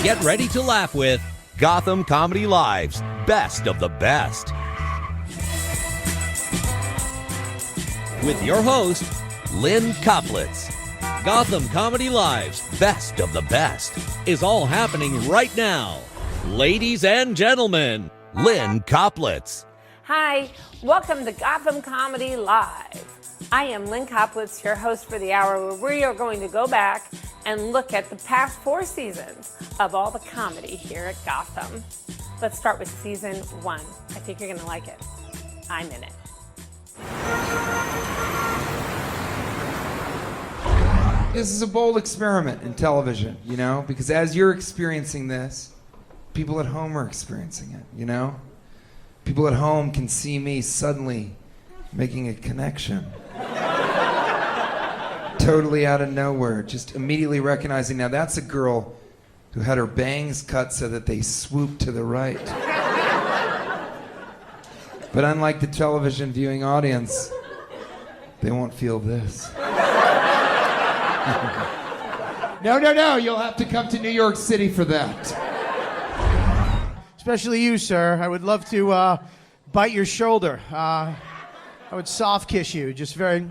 Get ready to laugh with Gotham Comedy Live's Best of the Best. With your host, Lynne Koplitz. Gotham Comedy Live's Best of the Best is all happening right now. Ladies and gentlemen, Lynne Koplitz. Hi, welcome to Gotham Comedy Live. I am Lynne Koplitz, your host for the hour where we are going to go back and look at the past 4 seasons of all the comedy here at Gotham. Let's start with season 1. I think you're going to like it. I'm in it. This is a bold experiment in television, you know, because as you're experiencing this, people at home are experiencing it, you know? People at home can see me suddenly making a connection. Totally out of nowhere, just immediately recognizing, now that's a girl who had her bangs cut so that they swoop to the right. But unlike the television viewing audience, they won't feel this. No, you'll have to come to New York City for that. Especially you, sir. I would love to bite your shoulder. I would soft kiss you, just very,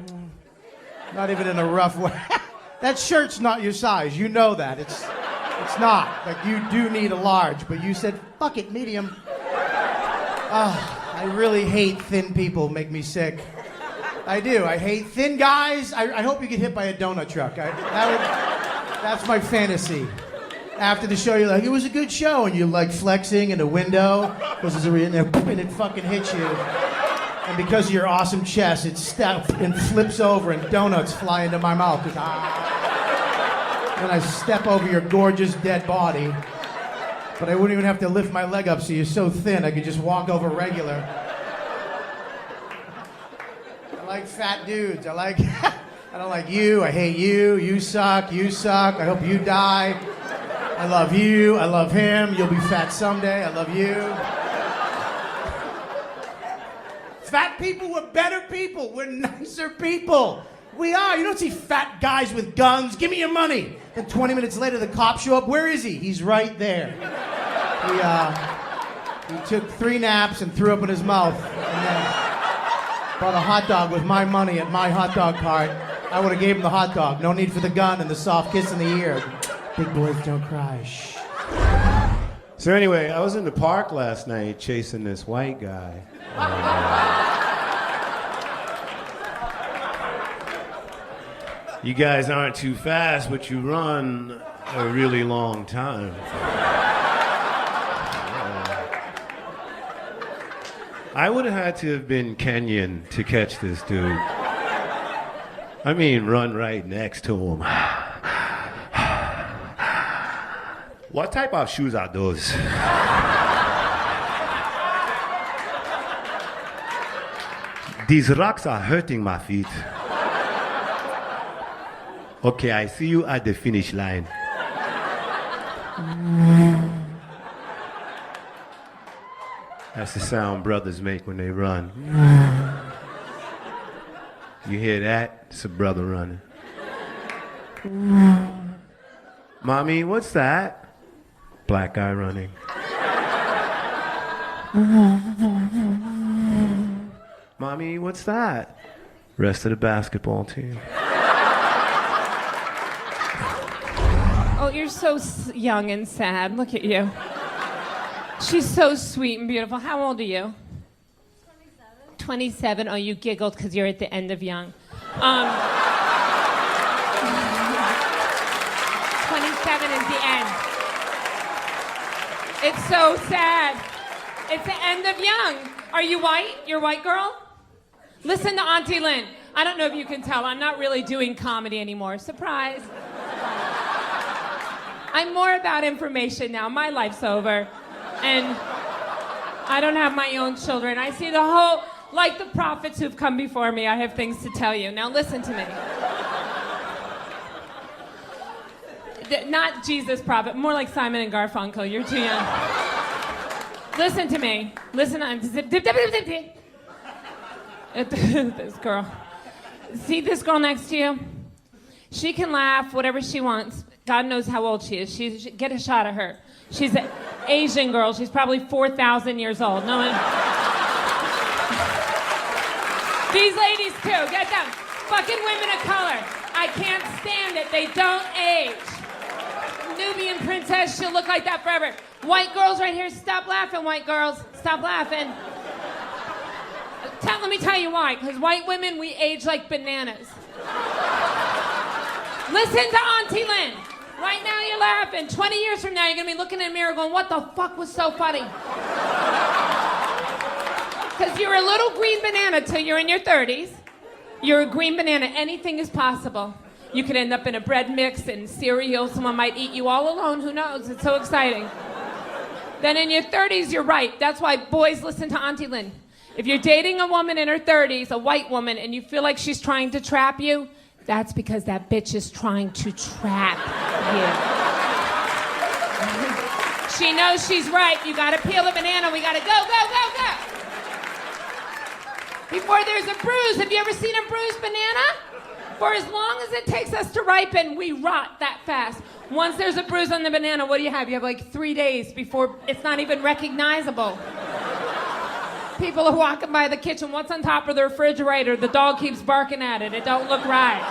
not even in a rough way. That shirt's not your size. You know that. It's not. Like, you do need a large, but you said, fuck it, medium. I really hate thin people. Make me sick. I do. I hate thin guys. I hope you get hit by a donut truck. That's my fantasy. After the show, you're like, it was a good show, and you're like flexing in a window, and it fucking hits you. And because of your awesome chest, it flips over, and donuts fly into my mouth. Then I step over your gorgeous dead body, but I wouldn't even have to lift my leg up, so you're so thin, I could just walk over regular. I like fat dudes. I don't like you. I hate you. You suck. You suck. I hope you die. I love you. I love him. You'll be fat someday. I love you. Fat people, we're better people. We're nicer people. We are. You don't see fat guys with guns. Give me your money. Then 20 minutes later, the cops show up. Where is he? He's right there. He took 3 naps and threw up in his mouth. And then bought a hot dog with my money at my hot dog cart. I would have gave him the hot dog. No need for the gun and the soft kiss in the ear. Big boys don't cry. Shh. So anyway, I was in the park last night chasing this white guy. You guys aren't too fast, but you run a really long time. I would have had to have been Kenyan to catch this dude. I mean, run right next to him. What type of shoes are those? These rocks are hurting my feet. Okay, I see you at the finish line. That's the sound brothers make when they run. You hear that? It's a brother running. Mommy, what's that? Black guy running. Mommy, what's that? Rest of the basketball team. Oh, you're so young and sad. Look at you. She's so sweet and beautiful. How old are you? 27. 27. Oh, you giggled because you're at the end of young. 27 is the end. It's so sad. It's the end of young. Are you white? You're a white girl? Listen to Auntie Lynne. I don't know if you can tell, I'm not really doing comedy anymore. Surprise. I'm more about information now. My life's over. And I don't have my own children. I see the whole, like the prophets who've come before me, I have things to tell you. Now listen to me. Not Jesus prophet, more like Simon and Garfunkel. You're too young. Listen to me. Listen on. This girl. See this girl next to you? She can laugh whatever she wants. God knows how old she is. Get a shot of her. She's an Asian girl. She's probably 4,000 years old. No one... These ladies, too. Get them. Fucking women of color. I can't stand it. They don't age. Nubian princess, she'll look like that forever. White girls right here, stop laughing, white girls. Stop laughing. Let me tell you why. Because white women, we age like bananas. Listen to Auntie Lynne. Right now you're laughing. 20 years from now, you're going to be looking in the mirror going, what the fuck was so funny? Because you're a little green banana till you're in your 30s. You're a green banana. Anything is possible. You could end up in a bread mix and cereal. Someone might eat you all alone. Who knows? It's so exciting. Then in your 30s, you're right. That's why boys listen to Auntie Lynne. If you're dating a woman in her 30s, a white woman, and you feel like she's trying to trap you, that's because that bitch is trying to trap you. She knows she's right. You gotta peel the banana. We gotta go, go, go, go. Before there's a bruise, have you ever seen a bruised banana? For as long as it takes us to ripen, we rot that fast. Once there's a bruise on the banana, what do you have? You have like 3 days before it's not even recognizable. People are walking by the kitchen. What's on top of the refrigerator? The dog keeps barking at it. It don't look right.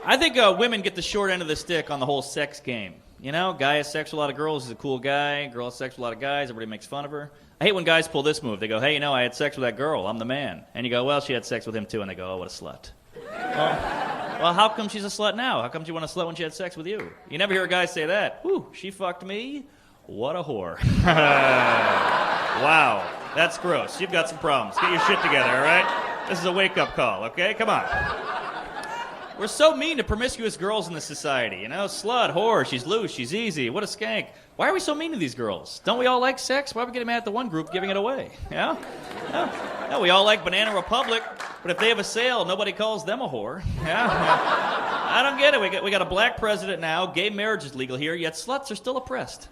I think women get the short end of the stick on the whole sex game. You know, guy has sex with a lot of girls, he's a cool guy. Girl has sex with a lot of guys, everybody makes fun of her. I hate when guys pull this move. They go, hey, you know, I had sex with that girl. I'm the man. And you go, well, she had sex with him too. And they go, oh, what a slut. Well, how come she's a slut now? How come she wasn't a slut when she had sex with you? You never hear a guy say that. Whew, she fucked me. What a whore. Wow, that's gross. You've got some problems. Get your shit together, all right? This is a wake-up call, okay? Come on. We're so mean to promiscuous girls in this society. You know, slut, whore, she's loose, she's easy, what a skank. Why are we so mean to these girls? Don't we all like sex? Why are we getting mad at the one group giving it away? Yeah? No, we all like Banana Republic, but if they have a sale, nobody calls them a whore. Yeah? I don't get it. We got a black president now, gay marriage is legal here, yet sluts are still oppressed.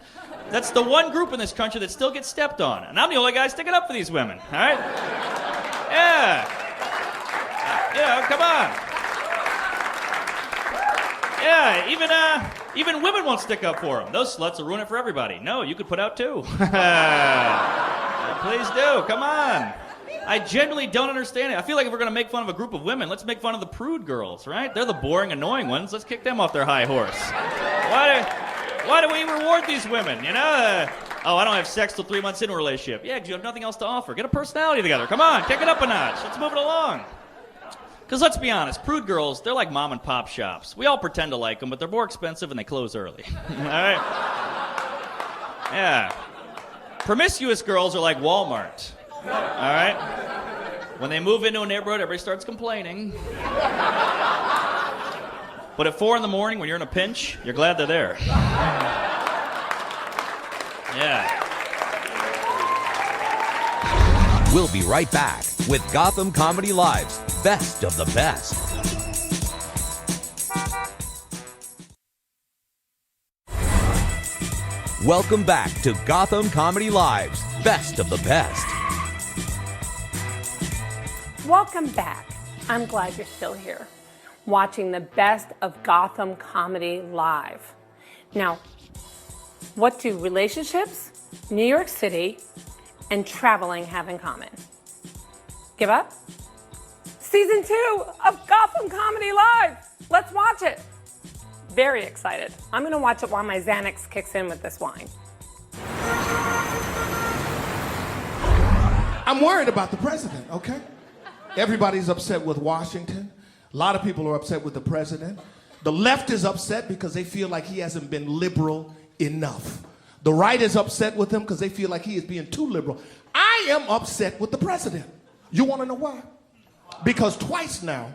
That's the one group in this country that still gets stepped on. And I'm the only guy sticking up for these women, all right? Yeah. Yeah, come on. Yeah, even women won't stick up for them. Those sluts will ruin it for everybody. No, you could put out too. Yeah, please do. Come on. I genuinely don't understand it. I feel like if we're going to make fun of a group of women, let's make fun of the prude girls, right? They're the boring, annoying ones. Let's kick them off their high horse. Why do we reward these women, you know? Oh, I don't have sex till 3 months into a relationship. Yeah, because you have nothing else to offer. Get a personality together. Come on, kick it up a notch. Let's move it along. Because let's be honest, prude girls, they're like mom and pop shops. We all pretend to like them, but they're more expensive and they close early. All right? Yeah. Promiscuous girls are like Walmart. All right? When they move into a neighborhood, everybody starts complaining. But at 4 in the morning, when you're in a pinch, you're glad they're there. Yeah. We'll be right back with Gotham Comedy Live's Best of the Best. Welcome back to Gotham Comedy Live's Best of the Best. Welcome back. I'm glad you're still here, watching the best of Gotham Comedy Live. Now, what do relationships, New York City, and traveling have in common? Give up? Season 2 of Gotham Comedy Live. Let's watch it. Very excited. I'm going to watch it while my Xanax kicks in with this wine. I'm worried about the president, okay? Everybody's upset with Washington. A lot of people are upset with the president. The left is upset because they feel like he hasn't been liberal enough. The right is upset with him because they feel like he is being too liberal. I am upset with the president. You want to know why? Because twice now,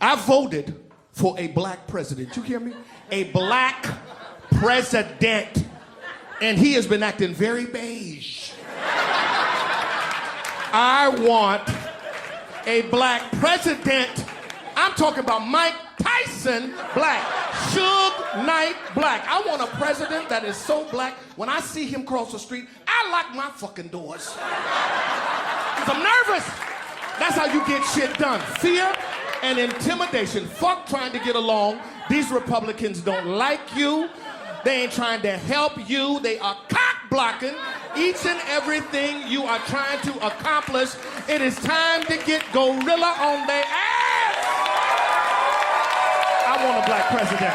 I voted for a black president. You hear me? A black president. And he has been acting very beige. I want a black president. I'm talking about Mike Tyson black. Suge Knight black. I want a president that is so black, when I see him cross the street, I lock my fucking doors. Because I'm nervous. That's how you get shit done. Fear and intimidation. Fuck trying to get along. These Republicans don't like you. They ain't trying to help you. They are cock blocking each and everything you are trying to accomplish. It is time to get gorilla on their ass. I want a black president.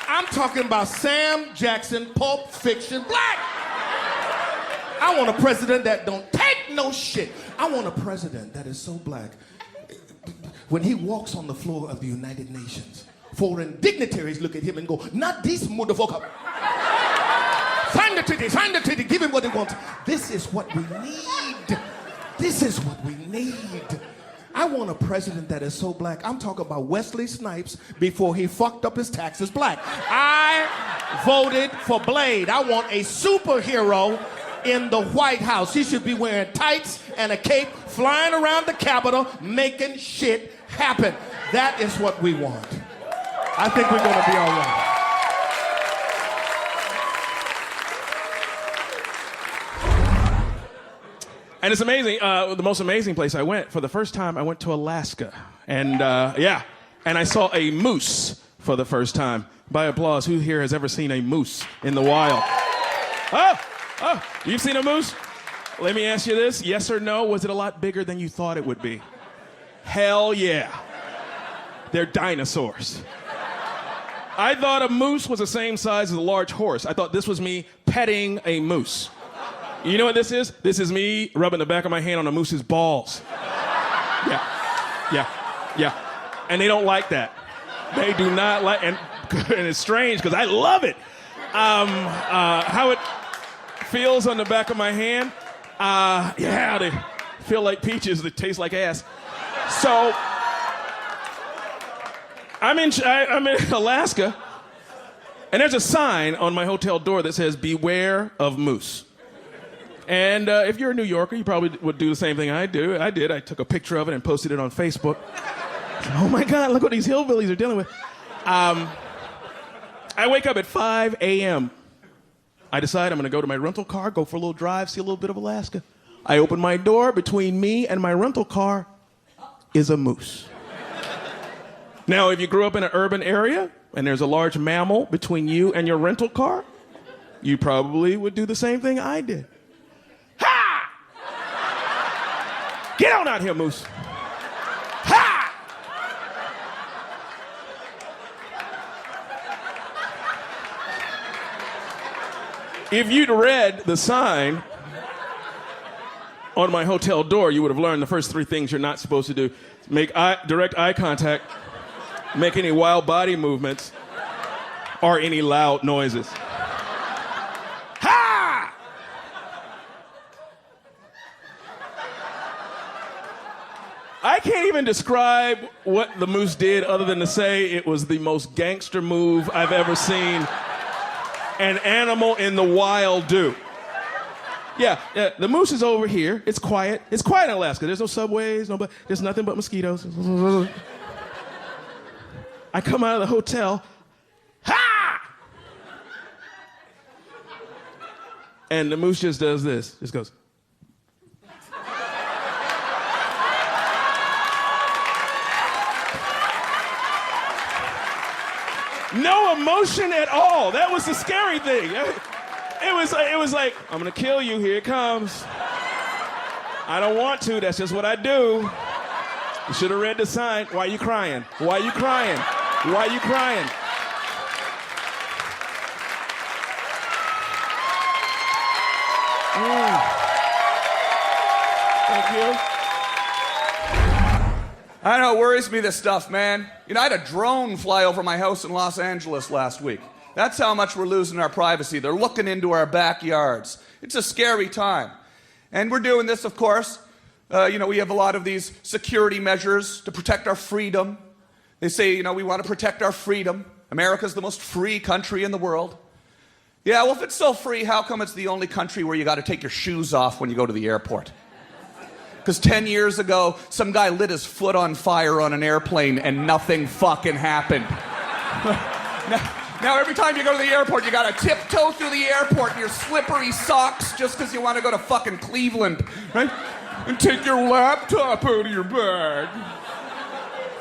I'm talking about Sam Jackson, Pulp Fiction black. I want a president that don't take no shit. I want a president that is so black. When he walks on the floor of the United Nations, foreign dignitaries look at him and go, not this motherfucker. Sign the treaty, give him what he wants. This is what we need. This is what we need. I want a president that is so black. I'm talking about Wesley Snipes before he fucked up his taxes black. I voted for Blade. I want a superhero in the White House. He should be wearing tights and a cape, flying around the Capitol, making shit happen. That is what we want. I think we're gonna be all right. And it's amazing, the most amazing place I went, for the first time, I went to Alaska. And and I saw a moose for the first time. By applause, who here has ever seen a moose in the wild? Oh, you've seen a moose? Let me ask you this, yes or no, was it a lot bigger than you thought it would be? Hell yeah. They're dinosaurs. I thought a moose was the same size as a large horse. I thought this was me petting a moose. You know what this is? This is me rubbing the back of my hand on a moose's balls. Yeah. And they don't like that. They do not like, and it's strange because I love it. How it feels on the back of my hand. They feel like peaches that taste like ass. So, I'm in Alaska, and there's a sign on my hotel door that says, beware of moose. And if you're a New Yorker, you probably would do the same thing I did. I took a picture of it and posted it on Facebook. Oh my God, look what these hillbillies are dealing with. I wake up at 5 a.m. I decide I'm gonna go to my rental car, go for a little drive, see a little bit of Alaska. I open my door, between me and my rental car is a moose. Now, if you grew up in an urban area and there's a large mammal between you and your rental car, you probably would do the same thing I did. Ha! Get on out here, moose. Ha! If you'd read the sign on my hotel door, you would have learned the first 3 things you're not supposed to do. Make direct eye contact, make any wild body movements, or any loud noises. Ha! I can't even describe what the moose did other than to say it was the most gangster move I've ever seen an animal in the wild do. Yeah, the moose is over here. It's quiet. It's quiet in Alaska. There's no subways, there's nothing but mosquitoes. I come out of the hotel. Ha! And the moose just does this. Just goes. No emotion at all. That was the scary thing. It was like, I'm gonna kill you, here it comes. I don't want to, that's just what I do. You should have read the sign. Why are you crying? Why are you crying? Why are you crying? Thank you. I know, it worries me, this stuff, man. You know, I had a drone fly over my house in Los Angeles last week. That's how much we're losing our privacy. They're looking into our backyards. It's a scary time. And we're doing this, of course. We have a lot of these security measures to protect our freedom. They say, we want to protect our freedom. America's the most free country in the world. Yeah, well, if it's so free, how come it's the only country where you got to take your shoes off when you go to the airport? Because 10 years ago, some guy lit his foot on fire on an airplane and nothing fucking happened. Now every time you go to the airport, you gotta tiptoe through the airport in your slippery socks just because you want to go to fucking Cleveland, right? And take your laptop out of your bag.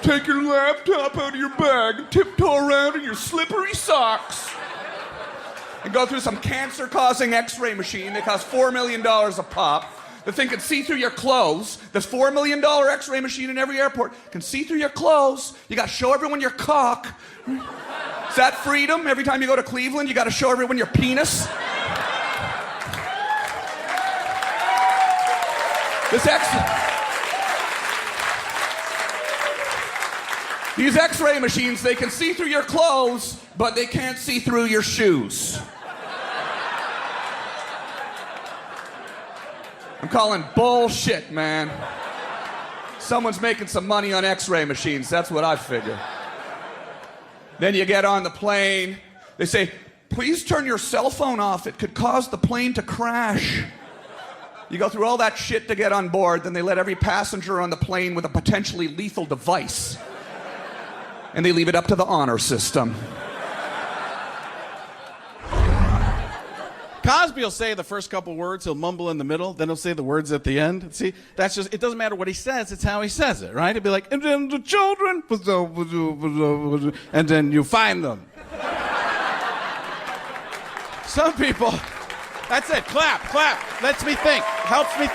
Take your laptop out of your bag and tiptoe around in your slippery socks. And go through some cancer-causing x-ray machine that costs $4 million a pop. The thing can see through your clothes. This $4 million x-ray machine in every airport can see through your clothes. You got to show everyone your cock. Is that freedom? Every time you go to Cleveland, you got to show everyone your penis? These x-ray machines, they can see through your clothes, but they can't see through your shoes. I'm calling bullshit, man. Someone's making some money on x-ray machines. That's what I figure. Then you get on the plane. They say, please turn your cell phone off. It could cause the plane to crash. You go through all that shit to get on board. Then they let every passenger on the plane with a potentially lethal device. And they leave it up to the honor system. Cosby will say the first couple words, he'll mumble in the middle, then he'll say the words at the end. See, that's just, it doesn't matter what he says, it's how he says it, right? He'll be like, and then the children, and then you find them. Some people, that's it, clap, lets me think, helps me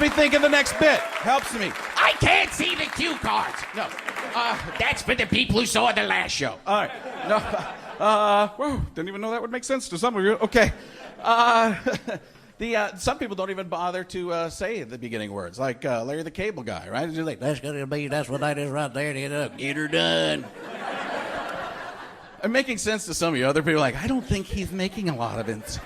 think in the next bit, helps me. I can't see the cue cards. No, that's for the people who saw the last show. All right, no. Whoa, didn't even know that would make sense to some of you. Okay. Some people don't even bother to say the beginning words, like Larry the Cable Guy, right? He's like, that's what that is right there. Get her done. I'm making sense to some of you. Other people are like, I don't think he's making a lot of it.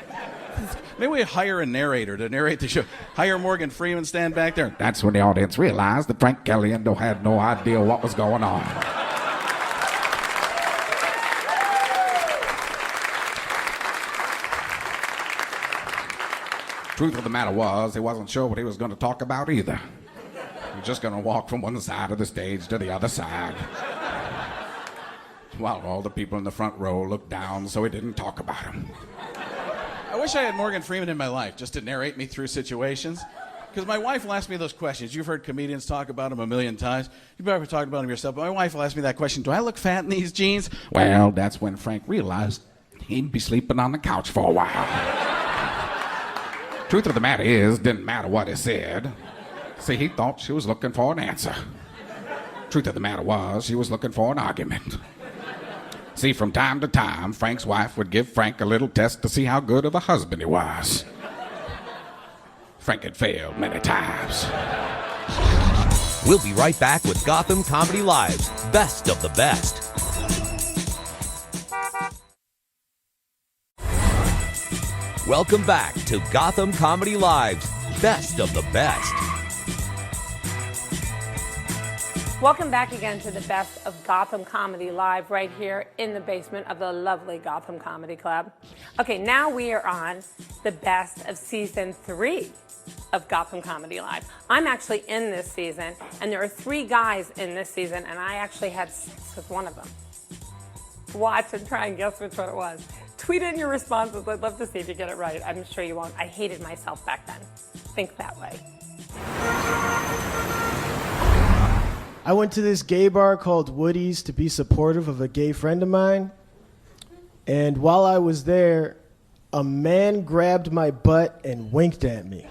Maybe we hire a narrator to narrate the show. Hire Morgan Freeman, stand back there. That's when the audience realized that Frank Caliendo had no idea what was going on. Truth of the matter was, he wasn't sure what he was going to talk about either. He was just going to walk from one side of the stage to the other side. While all the people in the front row looked down so he didn't talk about him. I wish I had Morgan Freeman in my life just to narrate me through situations. Because my wife will ask me those questions. You've heard comedians talk about him a million times. You've probably talked about him yourself. But my wife will ask me that question, do I look fat in these jeans? Well, that's when Frank realized he'd be sleeping on the couch for a while. Truth of the matter is, didn't matter what he said. See, he thought she was looking for an answer. Truth of the matter was, she was looking for an argument. See, from time to time, Frank's wife would give Frank a little test to see how good of a husband he was. Frank had failed many times. We'll be right back with Gotham Comedy Live's Best of the Best. Welcome back to Gotham Comedy Live's Best of the Best. Welcome back again to the Best of Gotham Comedy Live right here in the basement of the lovely Gotham Comedy Club. Okay, now we are on the best of season 3 of Gotham Comedy Live. I'm actually in this season, and there are 3 guys in this season, and I actually had sex with one of them. Watch and try and guess which one it was. Tweet in your responses. I'd love to see if you get it right. I'm sure you won't. I hated myself back then. Think that way. I went to this gay bar called Woody's to be supportive of a gay friend of mine. And while I was there, a man grabbed my butt and winked at me.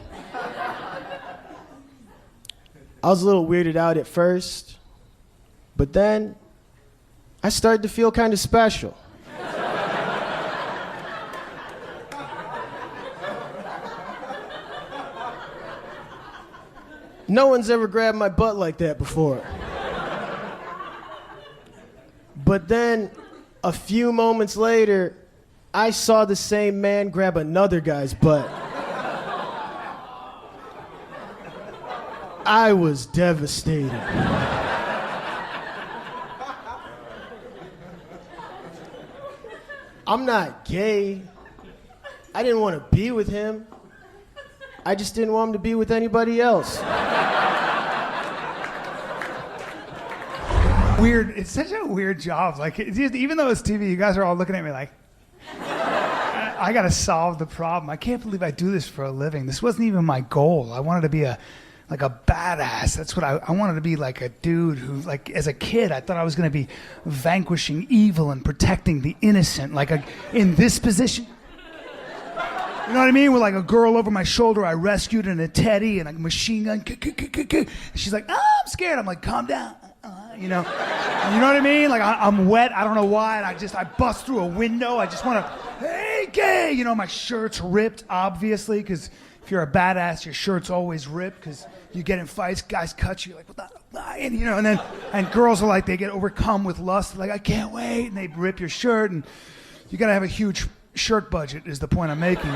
I was a little weirded out at first, but then I started to feel kind of special. No one's ever grabbed my butt like that before. But then, a few moments later, I saw the same man grab another guy's butt. I was devastated. I'm not gay. I didn't want to be with him. I just didn't want him to be with anybody else. Weird. It's such a weird job. Like, it's just, even though it's TV, you guys are all looking at me like, I gotta solve the problem. I can't believe I do this for a living. This wasn't even my goal. I wanted to be like a badass. That's what I wanted to be, like a dude who, like, as a kid, I thought I was gonna be vanquishing evil and protecting the innocent, like in this position. You know what I mean? With like a girl over my shoulder, I rescued in a teddy and a machine gun. And she's like, "Oh, I'm scared." I'm like, "Calm down." You know what I mean? Like I'm wet. I don't know why. And I bust through a window. I just want to, hey, gay. You know, my shirt's ripped, obviously, because if you're a badass, your shirt's always ripped because you get in fights, guys cut you, like, what the, and, you know, and girls are like, they get overcome with lust, like, I can't wait, and they rip your shirt, and you gotta have a huge shirt budget is the point I'm making.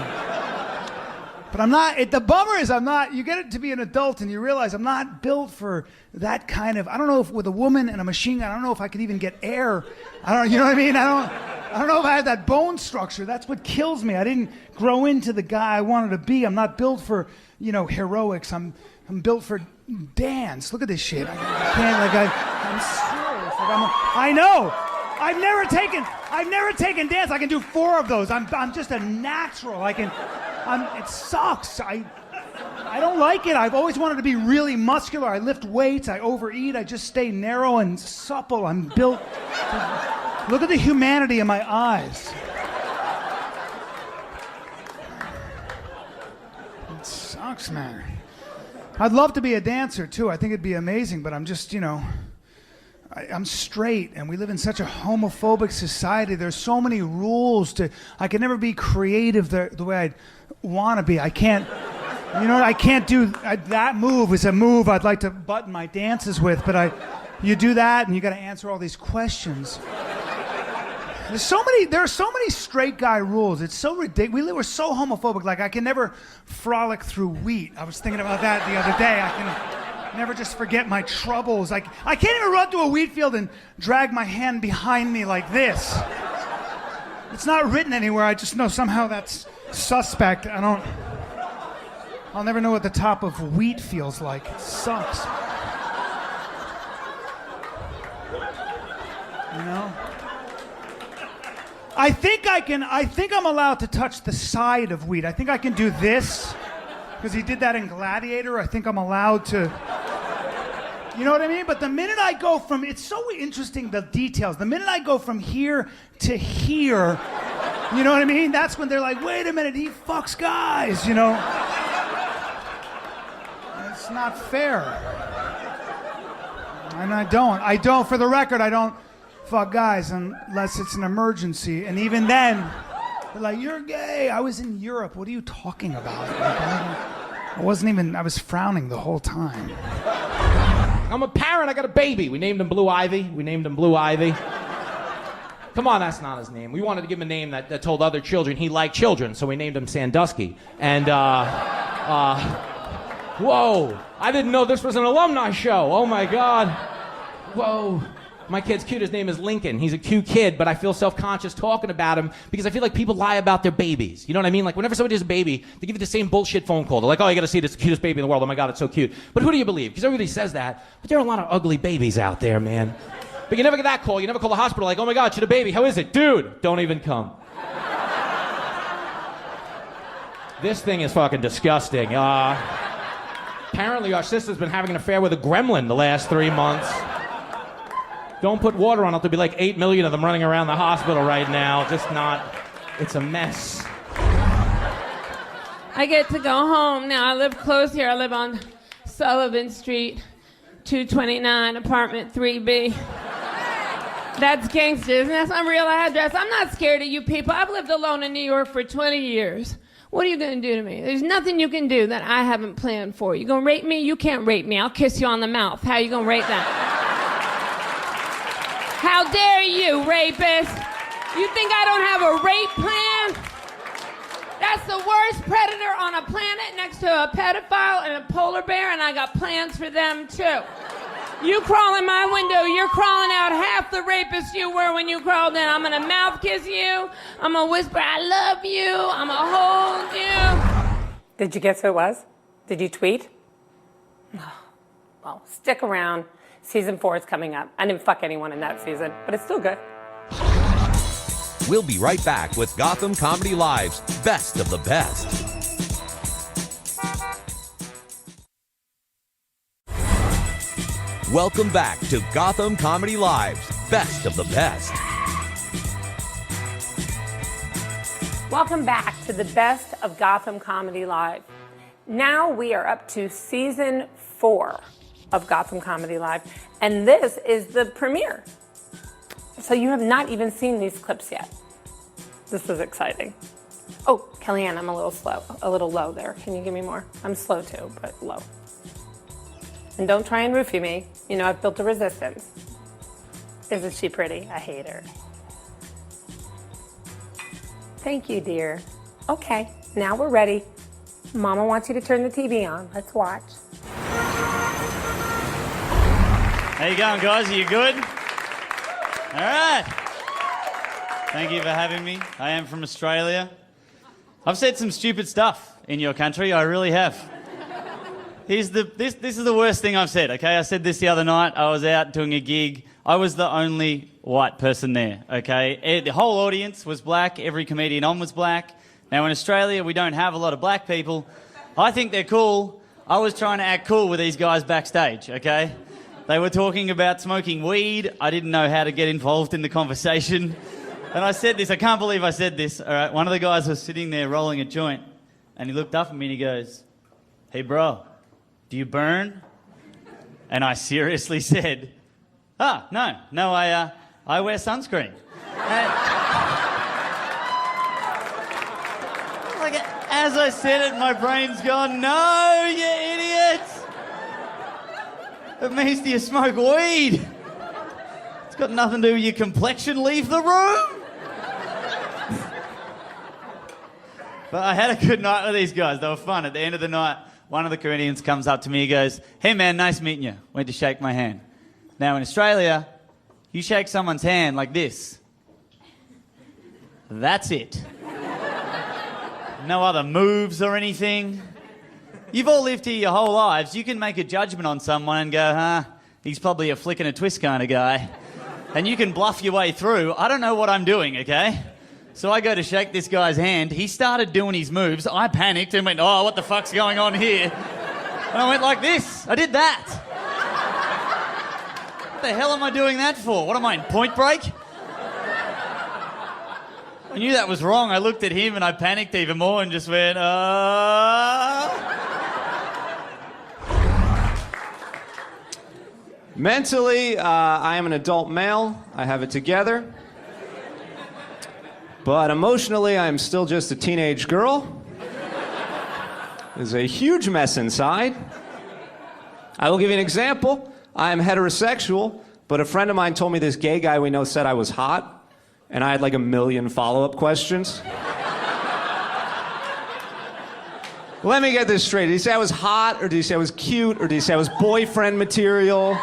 But I'm not, the bummer is you get it to be an adult and you realize I'm not built for that kind of, I don't know if with a woman and a machine gun, I don't know if I could even get air. You know what I mean? I don't know if I have that bone structure. That's what kills me. I didn't grow into the guy I wanted to be. I'm not built for, heroics. I'm built for dance. Look at this shit. I can't, I'm serious. I know. I've never taken dance. I can do 4 of those. I'm just a natural. It sucks. I don't like it. I've always wanted to be really muscular. I lift weights. I overeat. I just stay narrow and supple. I'm built. Look at the humanity in my eyes. It sucks, man. I'd love to be a dancer too. I think it'd be amazing, but I'm just, I'm straight, and we live in such a homophobic society. There's so many rules I can never be creative the way I'd want to be. I can't, I can't do, that move is a move I'd like to button my dances with, but you do that, and you got to answer all these questions. There are so many straight guy rules. It's so ridiculous. We're so homophobic. Like, I can never frolic through wheat. I was thinking about that the other day. I can never just forget my troubles. I can't even run through a wheat field and drag my hand behind me like this. It's not written anywhere. I just know somehow that's suspect. I'll never know what the top of wheat feels like. It sucks. I think I'm allowed to touch the side of wheat. I think I can do this, because he did that in Gladiator. I think I'm allowed to, you know what I mean? But the minute I go it's so interesting, the details. The minute I go from here to here, you know what I mean? That's when they're like, wait a minute, he fucks guys, It's not fair. And I don't, for the record, I don't fuck guys unless it's an emergency, and even then they're like, you're gay. I was in Europe. What are you talking about? I was frowning the whole time. I'm a parent. I got a baby. We named him Blue Ivy. Come on, that's not his name. We wanted to give him a name that told other children he liked children, so we named him Sandusky. And whoa, I didn't know this was an alumni show. Oh my God. Whoa. My kid's cute. His name is Lincoln. He's a cute kid, but I feel self-conscious talking about him because I feel like people lie about their babies. You know what I mean? Like, whenever somebody has a baby, they give you the same bullshit phone call. They're like, oh, you got to see this cutest baby in the world. Oh, my God, it's so cute. But who do you believe? Because everybody says that. But there are a lot of ugly babies out there, man. But you never get that call. You never call the hospital like, oh, my God, she had a baby. How is it? Dude, don't even come. This thing is fucking disgusting. Apparently, our sister's been having an affair with a gremlin the last 3 months. Don't put water on it. There'll be like 8 million of them running around the hospital right now. It's a mess. I get to go home now. I live close here. I live on Sullivan Street, 229, apartment 3B. That's gangsters, and that's my real address. I'm not scared of you people. I've lived alone in New York for 20 years. What are you going to do to me? There's nothing you can do that I haven't planned for. You going to rape me? You can't rape me. I'll kiss you on the mouth. How you going to rape that? How dare you, rapist? You think I don't have a rape plan? That's the worst predator on a planet next to a pedophile and a polar bear, and I got plans for them too. You crawl in my window, you're crawling out half the rapist you were when you crawled in. I'm gonna mouth kiss you, I'm gonna whisper, I love you, I'm gonna hold you. Did you guess who it was? Did you tweet? Well, stick around. Season 4 is coming up. I didn't fuck anyone in that season, but it's still good. We'll be right back with Gotham Comedy Live's Best of the Best. Welcome back to Gotham Comedy Live's Best of the Best. Welcome back to the Best of Gotham Comedy Live. Now we are up to season 4 of Gotham Comedy Live, and this is the premiere. So you have not even seen these clips yet. This is exciting. Oh, Kellyanne, I'm a little low there. Can you give me more? I'm slow too, but low. And don't try and roofie me. You know, I've built a resistance. Isn't she pretty? I hate her. Thank you, dear. Okay, now we're ready. Mama wants you to turn the TV on. Let's watch. How you going, guys? Are you good? All right. Thank you for having me. I am from Australia. I've said some stupid stuff in your country. I really have. This is the worst thing I've said, okay? I said this the other night. I was out doing a gig. I was the only white person there, okay? The whole audience was black. Every comedian on was black. Now, in Australia, we don't have a lot of black people. I think they're cool. I was trying to act cool with these guys backstage, okay? They were talking about smoking weed. I didn't know how to get involved in the conversation. And I said this. I can't believe I said this. All right, one of the guys was sitting there rolling a joint, and he looked up at me and he goes, "Hey, bro, do you burn?" And I seriously said, no, I wear sunscreen. Like, as I said it, my brain's gone, "No, you idiot! It means do you smoke weed? It's got nothing to do with your complexion. Leave the room." But I had a good night with these guys. They were fun. At the end of the night, one of the comedians comes up to me. He goes, "Hey, man, nice meeting you." Went to shake my hand. Now, in Australia, you shake someone's hand like this. That's it. No other moves or anything. You've all lived here your whole lives. You can make a judgment on someone and go, he's probably a flick and a twist kind of guy. And you can bluff your way through. I don't know what I'm doing, okay? So I go to shake this guy's hand. He started doing his moves. I panicked and went, "Oh, what the fuck's going on here?" And I went like this. I did that. What the hell am I doing that for? What am I, in Point Break? I knew that was wrong. I looked at him and I panicked even more and just went, Mentally, I am an adult male. I have it together. But emotionally, I am still just a teenage girl. There's a huge mess inside. I will give you an example. I am heterosexual, but a friend of mine told me this gay guy we know said I was hot, and I had like 1 million follow-up questions. Let me get this straight. Did he say I was hot, or did he say I was cute, or did he say I was boyfriend material?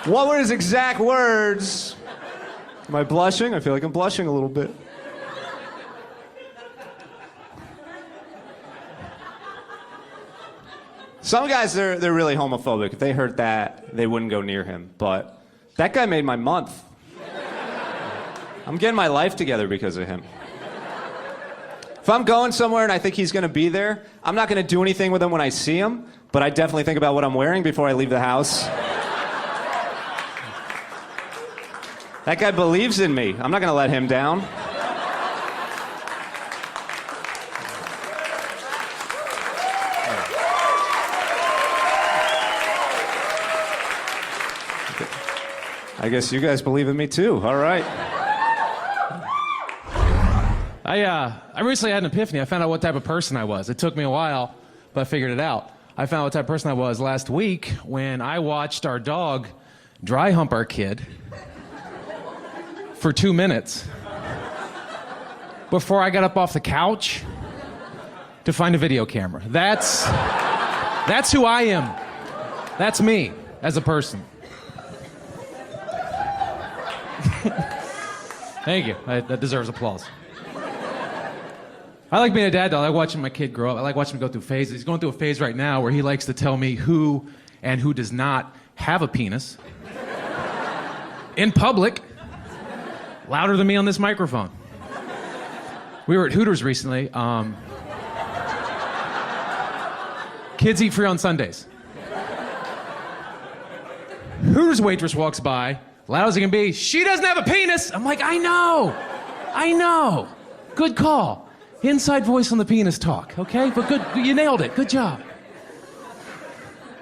What were his exact words? Am I blushing? I feel like I'm blushing a little bit. Some guys, they're really homophobic. If they heard that, they wouldn't go near him. But that guy made my month. I'm getting my life together because of him. If I'm going somewhere and I think he's going to be there, I'm not going to do anything with him when I see him, but I definitely think about what I'm wearing before I leave the house. That guy believes in me. I'm not going to let him down. I guess you guys believe in me too. All right. I recently had an epiphany. I found out what type of person I was. It took me a while, but I figured it out. I found out what type of person I was last week when I watched our dog dry hump our kid for 2 minutes before I got up off the couch to find a video camera. That's who I am. That's me as a person. Thank you. That deserves applause. I like being a dad, though. I like watching my kid grow up. I like watching him go through phases. He's going through a phase right now where he likes to tell me who and who does not have a penis in public. louder than me on this microphone. We were at Hooters recently. Kids eat free on Sundays. Hooters waitress walks by, loud as it can be. She doesn't have a penis. I'm like, I know. Good call. Inside voice on the penis talk, okay? But good, you nailed it. Good job.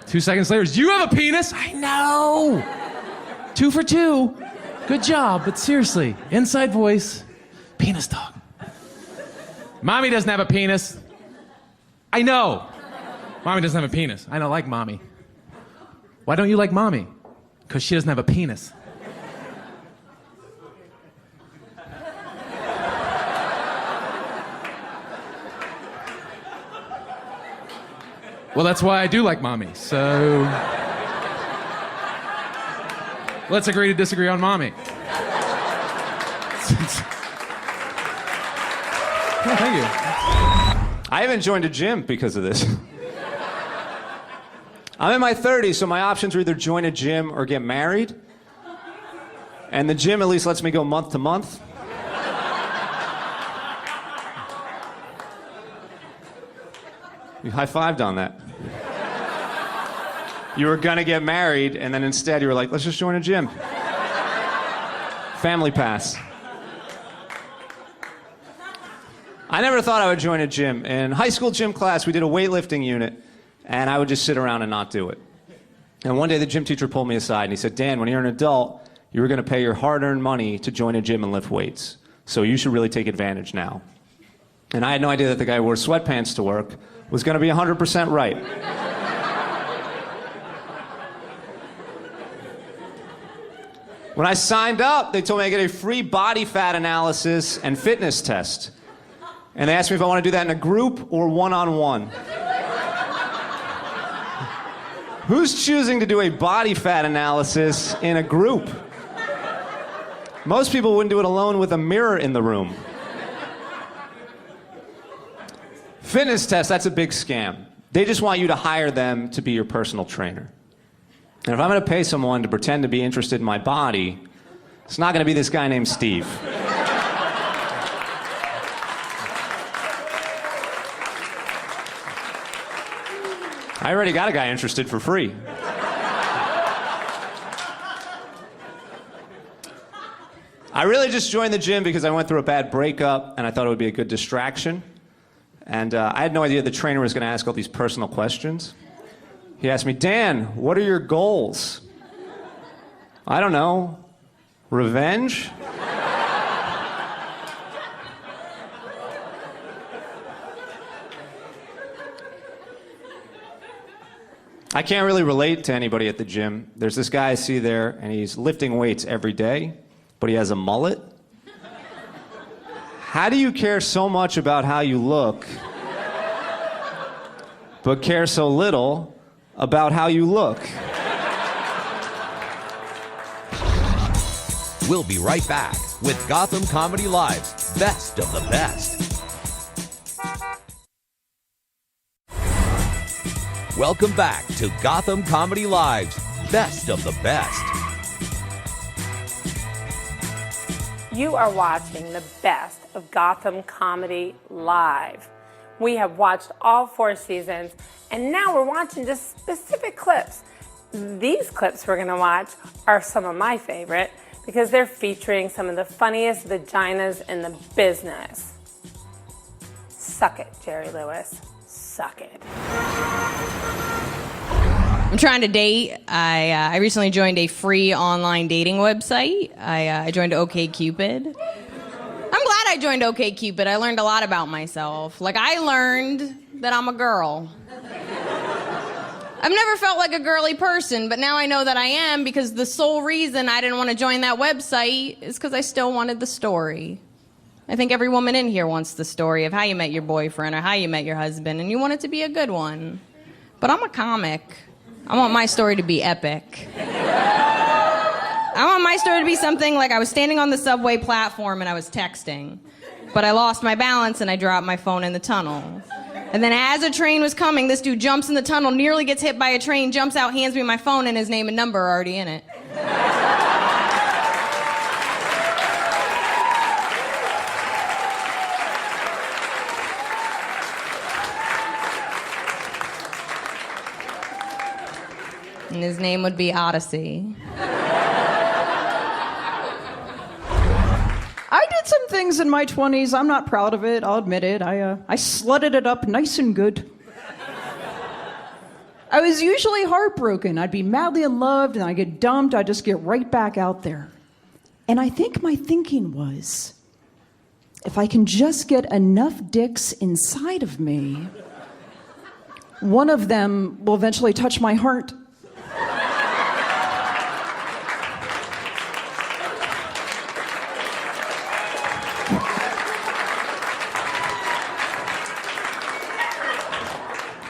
2 seconds later, do you have a penis? I know. 2 for 2. Good job, but seriously, inside voice, penis talk. Mommy doesn't have a penis. I know. Mommy doesn't have a penis. I don't like mommy. Why don't you like mommy? Because she doesn't have a penis. Well, that's why I do like mommy, so... Let's agree to disagree on mommy. Oh, thank you. I haven't joined a gym because of this. I'm in my 30s, so my options are either join a gym or get married. And the gym at least lets me go month to month. You high-fived on that. You were gonna get married, and then instead you were like, let's just join a gym. Family pass. I never thought I would join a gym. In high school gym class, we did a weightlifting unit, and I would just sit around and not do it. And one day the gym teacher pulled me aside and he said, Dan, when you're an adult, you were gonna pay your hard-earned money to join a gym and lift weights. So you should really take advantage now. And I had no idea that the guy who wore sweatpants to work was gonna be 100% right. When I signed up, they told me I get a free body fat analysis and fitness test. And they asked me if I want to do that in a group or one-on-one. Who's choosing to do a body fat analysis in a group? Most people wouldn't do it alone with a mirror in the room. Fitness test, that's a big scam. They just want you to hire them to be your personal trainer. And if I'm going to pay someone to pretend to be interested in my body, it's not going to be this guy named Steve. I already got a guy interested for free. I really just joined the gym because I went through a bad breakup and I thought it would be a good distraction. And I had no idea the trainer was going to ask all these personal questions. He asked me, Dan, what are your goals? I don't know. Revenge? I can't really relate to anybody at the gym. There's this guy I see there, and he's lifting weights every day, but he has a mullet. How do you care so much about how you look, but care so little about how you look? We'll be right back with Gotham Comedy Live's Best of the Best. Welcome back to Gotham Comedy Live's Best of the Best. You are watching the best of Gotham Comedy Live. We have watched all 4 seasons, and now we're watching just specific clips. These clips we're going to watch are some of my favorite because they're featuring some of the funniest vaginas in the business. Suck it, Jerry Lewis. Suck it. I'm trying to date. I recently joined a free online dating website. I joined OkCupid. I'm glad I joined OkCupid. I learned a lot about myself. Like, I learned that I'm a girl. I've never felt like a girly person, but now I know that I am because the sole reason I didn't want to join that website is because I still wanted the story. I think every woman in here wants the story of how you met your boyfriend or how you met your husband, and you want it to be a good one. But I'm a comic. I want my story to be epic. I want my story to be something like I was standing on the subway platform and I was texting, but I lost my balance and I dropped my phone in the tunnel. And then as a train was coming, this dude jumps in the tunnel, nearly gets hit by a train, jumps out, hands me my phone, and his name and number are already in it. And his name would be Odyssey. I did some things in my 20s. I'm not proud of it. I'll admit it. I slutted it up nice and good. I was usually heartbroken. I'd be madly in love, and I'd get dumped. I'd just get right back out there. And I think my thinking was, if I can just get enough dicks inside of me, one of them will eventually touch my heart.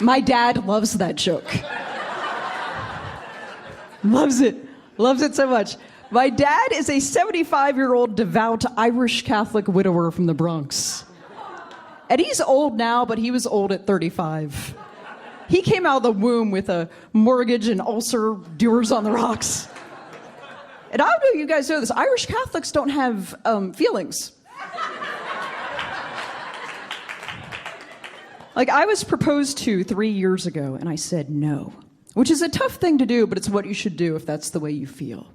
My dad loves that joke. Loves it. Loves it so much. My dad is a 75-year-old devout Irish Catholic widower from the Bronx. And he's old now, but he was old at 35. He came out of the womb with a mortgage and ulcer, doers on the rocks. And I don't know if you guys know this, Irish Catholics don't have feelings. Like, I was proposed to 3 years ago, and I said no, which is a tough thing to do, but it's what you should do if that's the way you feel.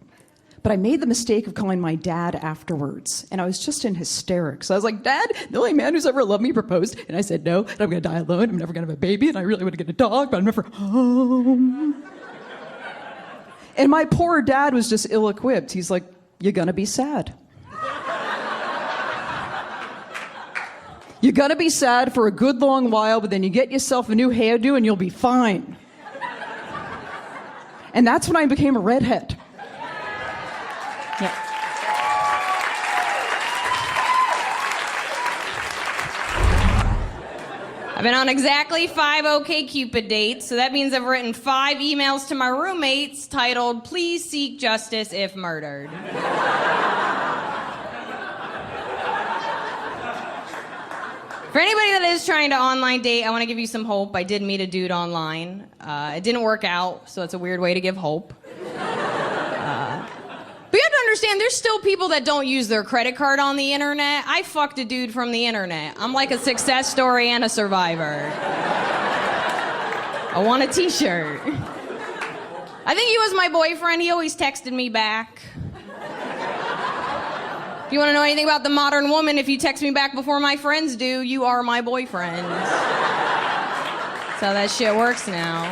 But I made the mistake of calling my dad afterwards, and I was just in hysterics. I was like, Dad, the only man who's ever loved me proposed, and I said no, and I'm going to die alone, I'm never going to have a baby, and I really want to get a dog, but I'm never home. And my poor dad was just ill-equipped. He's like, you're going to be sad. You're gonna be sad for a good long while, but then you get yourself a new hairdo and you'll be fine. And that's when I became a redhead. Yeah. I've been on exactly 5 OkCupid dates, so that means I've written 5 emails to my roommates titled, "Please seek justice if murdered." For anybody that is trying to online date, I want to give you some hope. I did meet a dude online. It didn't work out, so it's a weird way to give hope. But you have to understand, there's still people that don't use their credit card on the internet. I fucked a dude from the internet. I'm like a success story and a survivor. I want a t-shirt. I think he was my boyfriend. He always texted me back. If you want to know anything about the modern woman, if you text me back before my friends do, you are my boyfriend. That's how that shit works now.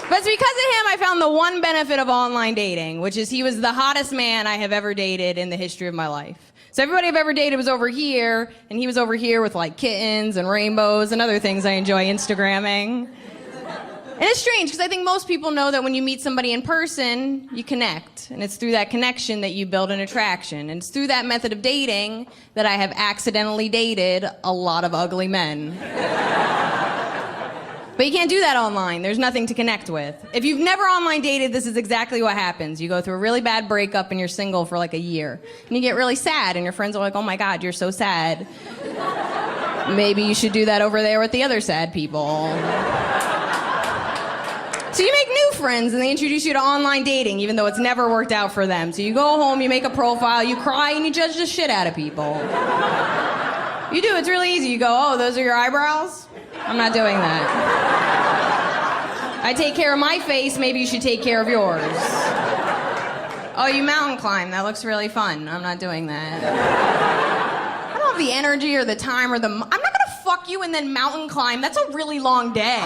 But it's because of him I found the one benefit of online dating, which is he was the hottest man I have ever dated in the history of my life. So everybody I've ever dated was over here, and he was over here with like kittens and rainbows and other things I enjoy Instagramming. And it's strange, because I think most people know that when you meet somebody in person, you connect. And it's through that connection that you build an attraction. And it's through that method of dating that I have accidentally dated a lot of ugly men. But you can't do that online. There's nothing to connect with. If you've never online dated, this is exactly what happens. You go through a really bad breakup and you're single for like a year. And you get really sad, and your friends are like, oh my God, you're so sad. Maybe you should do that over there with the other sad people. So you make new friends, and they introduce you to online dating, even though it's never worked out for them. So you go home, you make a profile, you cry, and you judge the shit out of people. You do, it's really easy. You go, oh, those are your eyebrows? I'm not doing that. I take care of my face, maybe you should take care of yours. Oh, you mountain climb, that looks really fun. I'm not doing that. I don't have the energy or the time or I'm not gonna fuck you and then mountain climb. That's a really long day.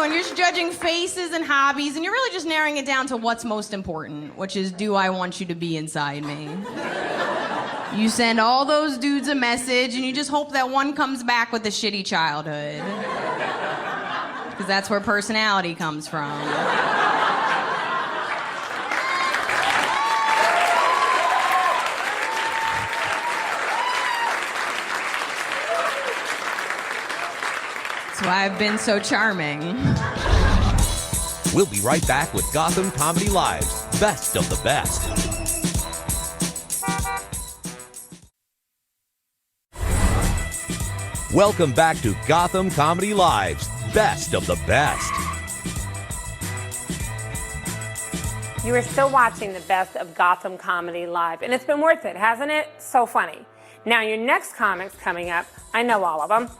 You're just judging faces and hobbies, and you're really just narrowing it down to what's most important, which is, do I want you to be inside me? You send all those dudes a message, and you just hope that one comes back with a shitty childhood. Because that's where personality comes from. That's why I've been so charming. We'll be right back with Gotham Comedy Live's Best of the Best. Welcome back to Gotham Comedy Live's Best of the Best. You are still watching the best of Gotham Comedy Live, and it's been worth it, hasn't it? So funny. Now, your next comic's coming up. I know all of them.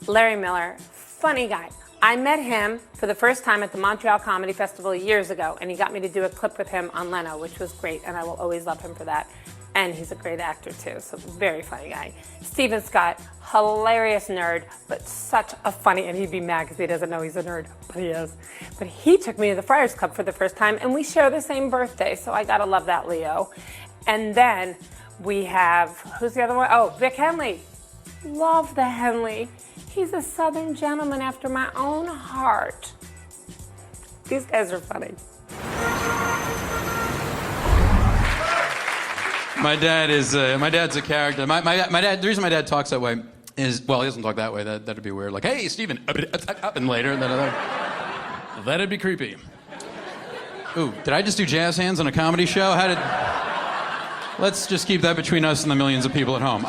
Larry Miller, funny guy. I met him for the first time at the Montreal Comedy Festival years ago, and he got me to do a clip with him on Leno, which was great, and I will always love him for that. And he's a great actor, too, so very funny guy. Steven Scott, hilarious nerd, but such a funny, and he'd be mad because he doesn't know he's a nerd, but he is. But he took me to the Friars Club for the first time, and we share the same birthday, so I gotta love that, Leo. And then we have, who's the other one? Oh, Vic Henley. Love the Henley. He's a Southern gentleman after my own heart. These guys are funny. My dad's a character. My dad, the reason my dad talks that way is, well, he doesn't talk that way. That'd be weird. Like, hey, Steven, and later, that'd be creepy. Ooh, did I just do jazz hands on a comedy show? Let's just keep that between us and the millions of people at home.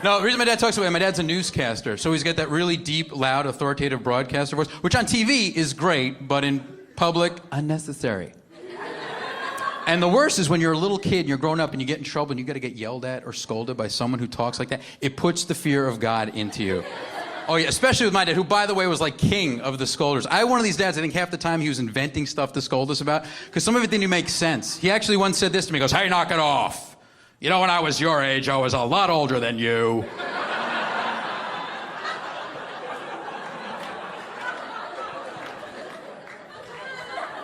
No, the reason my dad talks that way, my dad's a newscaster, so he's got that really deep, loud, authoritative broadcaster voice, which on TV is great, but in public, unnecessary. And the worst is when you're a little kid and you're growing up and you get in trouble and you got to get yelled at or scolded by someone who talks like that. It puts the fear of God into you. Oh yeah, especially with my dad, who by the way was like king of the scolders. I had one of these dads, I think half the time he was inventing stuff to scold us about, because some of it didn't make sense. He actually once said this to me, he goes, hey, knock it off. You know, when I was your age, I was a lot older than you.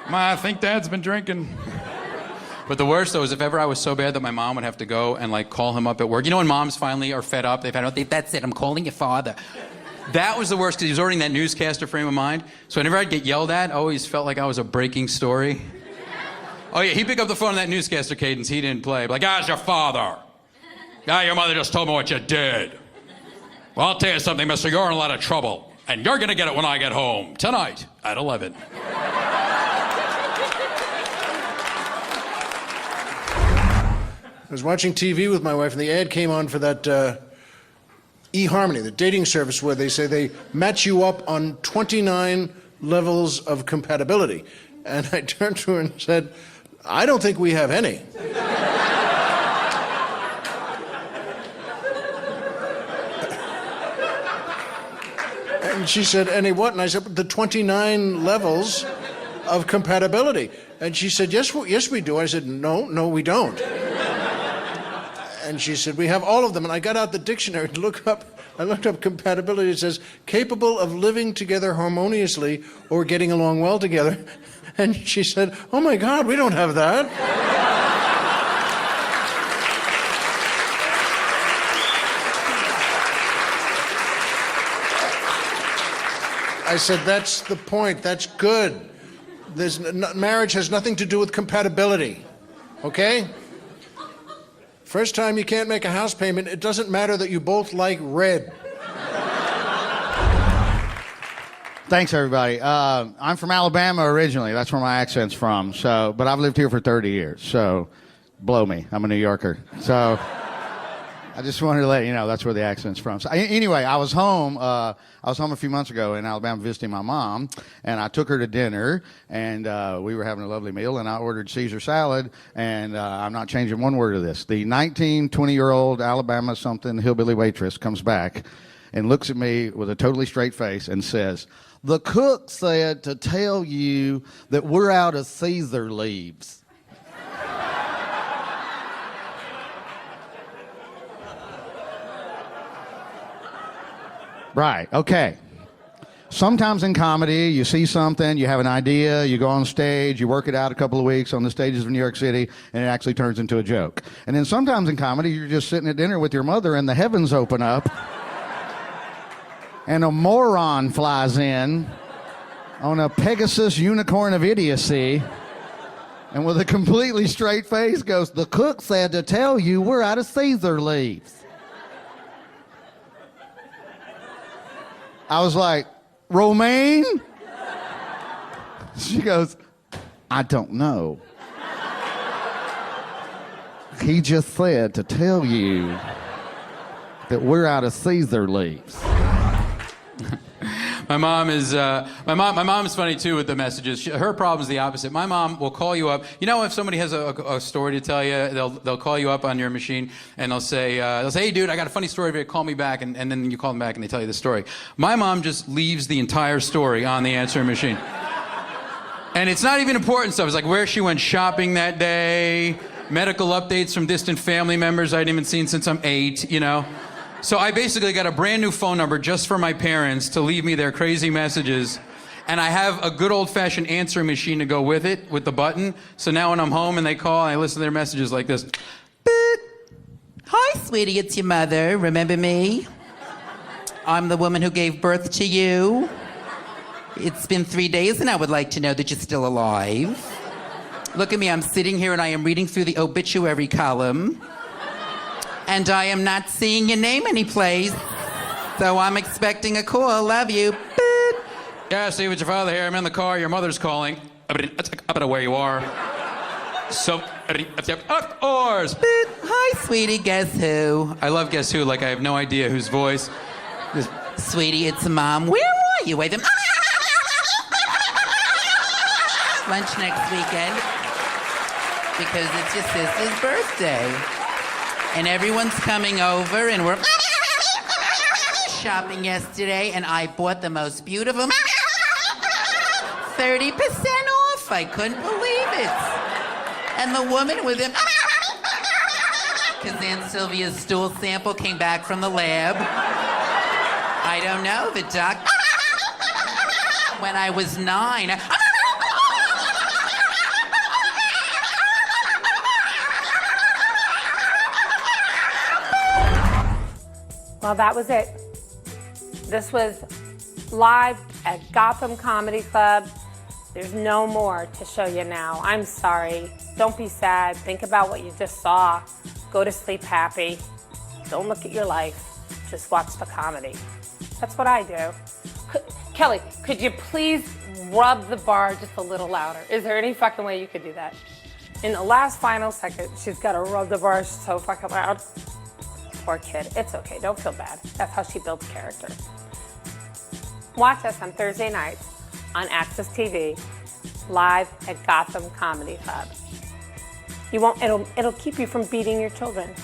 I think Dad's been drinking. But the worst, though, is if ever I was so bad that my mom would have to go and, like, call him up at work. You know when moms finally are fed up? They've had enough. That's it. I'm calling your father. That was the worst, because he was already in that newscaster frame of mind. So whenever I'd get yelled at, I always felt like I was a breaking story. Oh, yeah, he'd pick up the phone in that newscaster cadence he didn't play. Like, how's your father? Your mother just told me what you did. Well, I'll tell you something, mister. You're in a lot of trouble. And you're going to get it when I get home. Tonight at 11. I was watching TV with my wife, and the ad came on for that eHarmony, the dating service where they say they match you up on 29 levels of compatibility. And I turned to her and said, I don't think we have any. And she said, any what? And I said, the 29 levels of compatibility. And she said, yes, we do. I said, no, we don't. And she said, we have all of them. And I got out the dictionary to look up. I looked up compatibility. It says, capable of living together harmoniously or getting along well together. And she said, oh my God, we don't have that. I said, that's the point. That's good. Marriage has nothing to do with compatibility. Okay? First time you can't make a house payment, it doesn't matter that you both like red. Thanks, everybody. I'm from Alabama originally. That's where my accent's from. But I've lived here for 30 years, so blow me. I'm a New Yorker. So I just wanted to let you know that's where the accent's from. So, anyway, I was home a few months ago in Alabama visiting my mom, and I took her to dinner, and we were having a lovely meal, and I ordered Caesar salad, and I'm not changing one word of this. The 20-year-old Alabama something hillbilly waitress comes back and looks at me with a totally straight face and says, the cook said to tell you that we're out of Caesar leaves. Right, okay. Sometimes in comedy, you see something, you have an idea, you go on stage, you work it out a couple of weeks on the stages of New York City, and it actually turns into a joke. And then sometimes in comedy, you're just sitting at dinner with your mother, and the heavens open up, and a moron flies in on a Pegasus unicorn of idiocy, and with a completely straight face goes, the cook said to tell you we're out of Caesar leaves. I was like, Romaine? She goes, I don't know. He just said to tell you that we're out of Caesar leaves. My mom is my mom is funny too with the messages. Her problem is the opposite. My mom will call you up. You know, if somebody has a story to tell you, they'll call you up on your machine and they'll say, hey dude, I got a funny story for you. Call me back, and then you call them back and they tell you the story. My mom just leaves the entire story on the answering machine. And it's not even important stuff. It's like where she went shopping that day, medical updates from distant family members I hadn't even seen since I'm 8, you know. So I basically got a brand new phone number just for my parents to leave me their crazy messages. And I have a good old-fashioned answering machine to go with it, with the button. So now when I'm home and they call, I listen to their messages like this. Beep. Hi, sweetie, it's your mother. Remember me? I'm the woman who gave birth to you. It's been 3 days and I would like to know that you're still alive. Look at me, I'm sitting here and I am reading through the obituary column. And I am not seeing your name anyplace. So I'm expecting a call. Love you. Beep. Yeah, Steve, it's your father here. I'm in the car. Your mother's calling. Up at where you are. So, of course. Beep. Hi, sweetie. Guess who? I love Guess Who. Like I have no idea whose voice. Sweetie, it's Mom. Where are you? Wait. Lunch next weekend. Because it's your sister's birthday. And everyone's coming over and we're shopping yesterday and I bought the most beautiful 30% off. I couldn't believe it. And the woman with him, because Aunt Sylvia's stool sample came back from the lab. I don't know, the doc, when I was 9, Well, that was it. This was live at Gotham Comedy Club. There's no more to show you now. I'm sorry. Don't be sad. Think about what you just saw. Go to sleep happy. Don't look at your life. Just watch the comedy. That's what I do. Kelly, could you please rub the bar just a little louder? Is there any fucking way you could do that? In the last final second, she's got to rub the bar so fucking loud. Poor kid. It's okay. Don't feel bad. That's how she builds character. Watch us on Thursday nights on Access TV, live at Gotham Comedy Club. You won't. It'll keep you from beating your children.